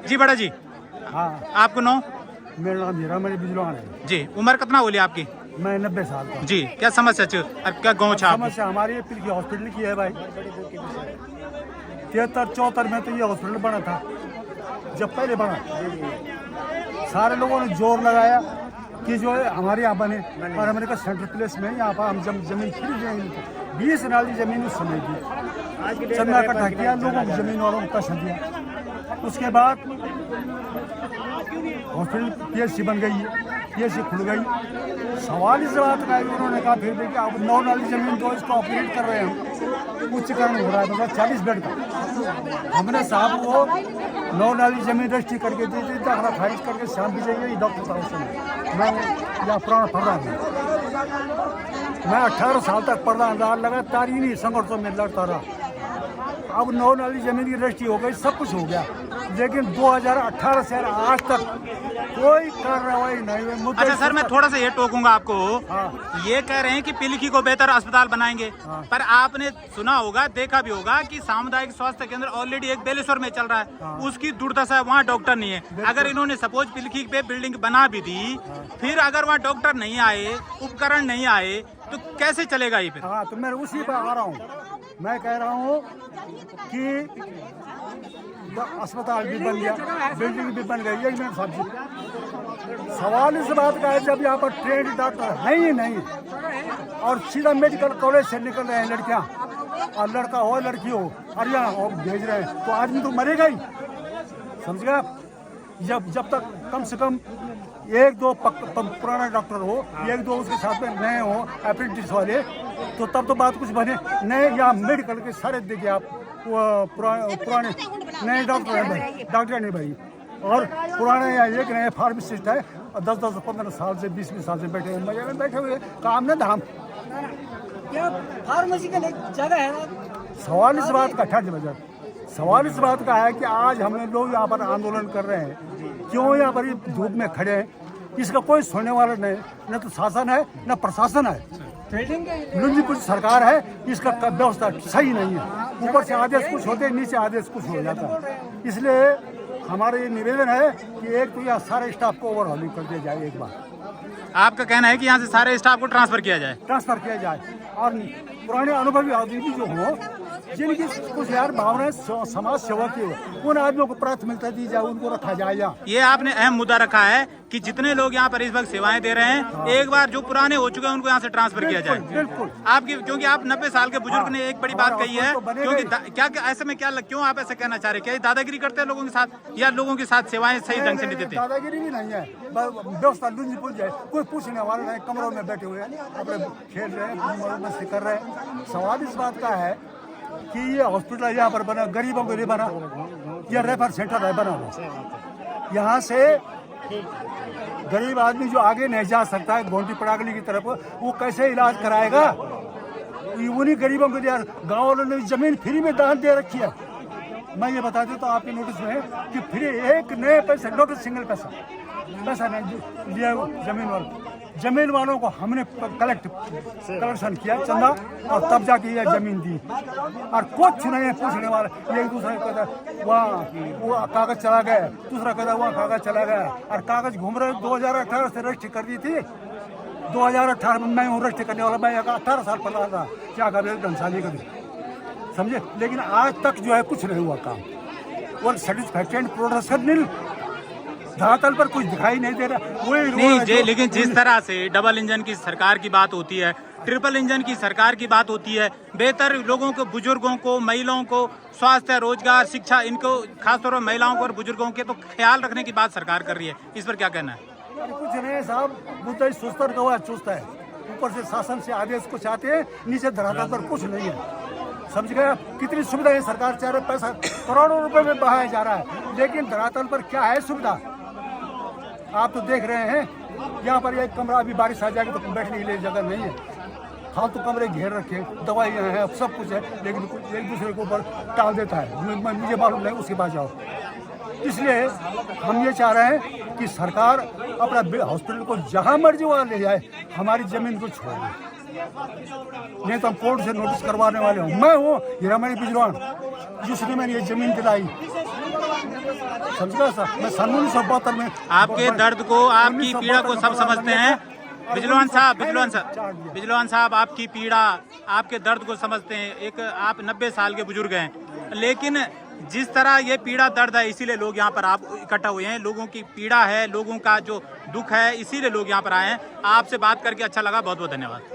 जी बड़ा जी, हाँ, आपको नाम? मेरा नाम हीरामणि बिजलान है। जी, उम्र कितना बोली आपकी? मैं 90 साल का। जी, क्या समस्या और क्या गाँव छा? समस्या हमारी पिलकी हॉस्पिटल की है भाई। 73-74 में तो ये हॉस्पिटल बना था, जब पहले बना सारे लोगों ने जोर लगाया कि जो है हमारे यहाँ बने, और हमने कहा सेंट्रल प्लेस में यहाँ पर हम जमीन खरीद जाएंगे। 20 नाली जमीन उस समय की चंदा इकट्ठा किया, लोगों को जमीन वालों को पैसा दिया। उसके बाद हॉस्पिटल PHC बन गई है, PHC खुल गई। सवाल इस बात का है कि उन्होंने कहा फिर भी कि अब 9 नाली जमीन तो इसको ऑपरेट कर रहे हैं हम, उच्चकरण हो रहा है, मतलब 40 बेड का। हमने साहब वो 9 नाली जमीन रजिस्ट्री करके दी थी, दाखला खारिज करके शाम भी जाइए डॉक्टर साहब से। मैं यहाँ पुराना प्रधान हूँ, मैं 18 साल तक प्रधान रहा, लगातार इन्हीं संघर्षों में लड़ता रहा। अब 9 नाली जमीन की रजिस्ट्री हो गई, सब कुछ हो गया, लेकिन 2018 से आज तक कोई कार्रवाई नहीं हुई। अच्छा सर, मैं थोड़ा सा ये टोकूंगा आपको। हाँ। ये कह रहे हैं कि पिलखी को बेहतर अस्पताल बनाएंगे, हाँ। पर आपने सुना होगा, देखा भी होगा कि सामुदायिक स्वास्थ्य केंद्र ऑलरेडी एक बेलेश्वर में चल रहा है। हाँ। उसकी दुर्दशा है, वहाँ डॉक्टर नहीं है। अगर इन्होंने सपोज पिलखी पे बिल्डिंग बना भी दी, फिर अगर वहाँ डॉक्टर नहीं आए, उपकरण नहीं आए, तो कैसे चलेगा ये फिर? हाँ, तो मैं उसी पर आ रहा हूँ। मैं कह रहा हूँ कि अस्पताल भी बन गया, बिल्डिंग भी बन गई, यही मेरी सब्जी। सवाल इस बात का है जब यहाँ पर ट्रेंड डॉक्टर है ही नहीं, और सीधा मेडिकल कॉलेज से निकल रहे हैं लड़कियाँ, और लड़का हो लड़की हो, और यहाँ भेज रहे हैं, तो आदमी तो मरेगा ही। समझ गए आप? जब तक कम से कम 1-2 पुराना डॉक्टर हो, 1-2 उसके साथ में नए हो अप्रेंटिस वाले, तो तब तो बात कुछ बने। नए यहाँ मेडिकल के सारे देखिए आप, पुराने नए डॉक्टर हैं भाई, डॉक्टर नहीं भाई, और पुराने यहाँ एक नए फार्मासिस्ट है, और 10-15 साल से 20 साल से बैठे हुए मजे में बैठे हुए, काम न धाम। फार्मेसी का जगह है। सवाल इस बात का सवाल इस बात का है कि आज हमने लोग यहाँ पर आंदोलन कर रहे हैं, क्यों यहाँ पर धूप में खड़े हैं? इसका कोई सुनने वाला नहीं, न तो शासन है न प्रशासन है। लुंजीपुर सरकार है, इसका व्यवस्था सही नहीं है। ऊपर से आदेश कुछ होते, नीचे आदेश कुछ हो जाता है। इसलिए हमारा ये निवेदन है कि एक तो यह सारे स्टाफ को ओवरहॉलिंग कर दिया जाए एक बार। आपका कहना है कि यहाँ से सारे स्टाफ को ट्रांसफर किया जाए, और पुराने अनुभवी आदमी जो हो, जिनकी कुछ यार भावनाएं समाज सेवा की हो, उन आदमियों को प्राथमिकता दी जाए, उनको रखा जाए। ये आपने अहम मुद्दा रखा है कि जितने लोग यहाँ पर इस वक्त सेवाएं दे रहे हैं, हाँ। एक बार जो पुराने हो चुके हैं उनको यहाँ से ट्रांसफर किया जाए। बिल्कुल। आपकी, क्योंकि आप 90 साल के बुजुर्ग ने एक बड़ी बात कही है, क्योंकि क्या ऐसे में क्यों आप ऐसा कहना चाह रहे हैं? क्या दादागिरी करते हैं लोगों के साथ, या लोगों के साथ सेवाएं सही ढंग से नहीं देते? दादागिरी भी नहीं है, व्यवस्था लुंजीपुर जाए, कोई पूछने वाला नहीं, कमरों में बैठे हुए हैं, अपने खेल रहे हैं, मस्ती कर रहे हैं। सवाल इस बात का है कि ये हॉस्पिटल यहाँ पर बना, गरीबों के लिए बना, यह रेफर सेंटर है बना। यहाँ से गरीब आदमी जो आगे नहीं जा सकता है गोंटी पड़ागली की तरफ, वो कैसे इलाज कराएगा? उन्हीं गरीबों को दिया। गाँव वालों ने जमीन फ्री में दान दे रखी है। मैं ये बता देता हूँ आपके नोटिस में कि फ्री, एक नए पैसे, नोटिस सिंगल पैसा नहीं लिया जमीन वालों को हमने कलेक्शन किया चंदा, और तब जाके ये जमीन दी, और कुछ नहीं है पूछने वाला। एक दूसरे कहता है वहाँ वो कागज चला गया, दूसरा कहता है वहाँ कागज चला गया, और कागज घूम रहे। 2018 से रजिस्ट्री कर दी थी, 2018 में मैं हूँ रजिस्ट्री करने वाला, मैं 18 साल पढ़ा था, क्या कर घनसाली कर, समझे। लेकिन आज तक जो है कुछ नहीं हुआ काम, और सेटिस्फैक्ट्री एंड प्रोडक्शन धरातल पर कुछ दिखाई नहीं दे रहा। वही नहीं, लेकिन जिस तरह से डबल इंजन की सरकार की बात होती है, ट्रिपल इंजन की सरकार की बात होती है, बेहतर लोगों को, बुजुर्गों को, महिलाओं को स्वास्थ्य, रोजगार, शिक्षा, इनको खासतौर पर महिलाओं को और बुजुर्गों के तो ख्याल रखने की बात सरकार कर रही है, इस पर क्या कहना है? कुछ नहीं साहब, मुद्दा सुस्तर गवा चुस्त है। ऊपर से शासन से आदेश कुछ आते हैं, नीचे धरातल पर कुछ नहीं है। समझ गए? कितनी सुविधा है, सरकार चाह रही है, पैसा करोड़ों रुपए में बहाया जा रहा है, लेकिन धरातल पर क्या है सुविधा? आप तो देख रहे हैं, यहाँ पर एक कमरा अभी बारिश आ जाएगी तो बैठने के लिए जगह नहीं है, फालतू कमरे घेर रखे, दवाइयाँ हैं, सब कुछ है, लेकिन एक दूसरे के ऊपर टाल देता है। मुझे मालूम नहीं, उसके पास जाओ। इसलिए हम ये चाह रहे हैं कि सरकार अपना हॉस्पिटल को जहाँ मर्जी वहाँ ले जाए, हमारी जमीन को छोड़ दे, नहीं तो हम कोर्ट से नोटिस करवाने वाले हूँ। मैं हूँ हीरामणि बिजलान, जिसने मैंने ये जमीन दिलाई। समझ गए। मैं सन 1972 में आपके दर्द को, आपकी पीड़ा को सब समझते हैं। बिजलवान साहब आपकी पीड़ा, आपके दर्द को समझते हैं। एक आप 90 साल के बुजुर्ग हैं, लेकिन जिस तरह ये पीड़ा दर्द है, इसीलिए लोग यहाँ पर आप इकट्ठा हुए हैं। लोगों की पीड़ा है, लोगों का जो दुख है, इसीलिए लोग यहाँ पर आए हैं। आपसे बात करके अच्छा लगा, बहुत बहुत धन्यवाद।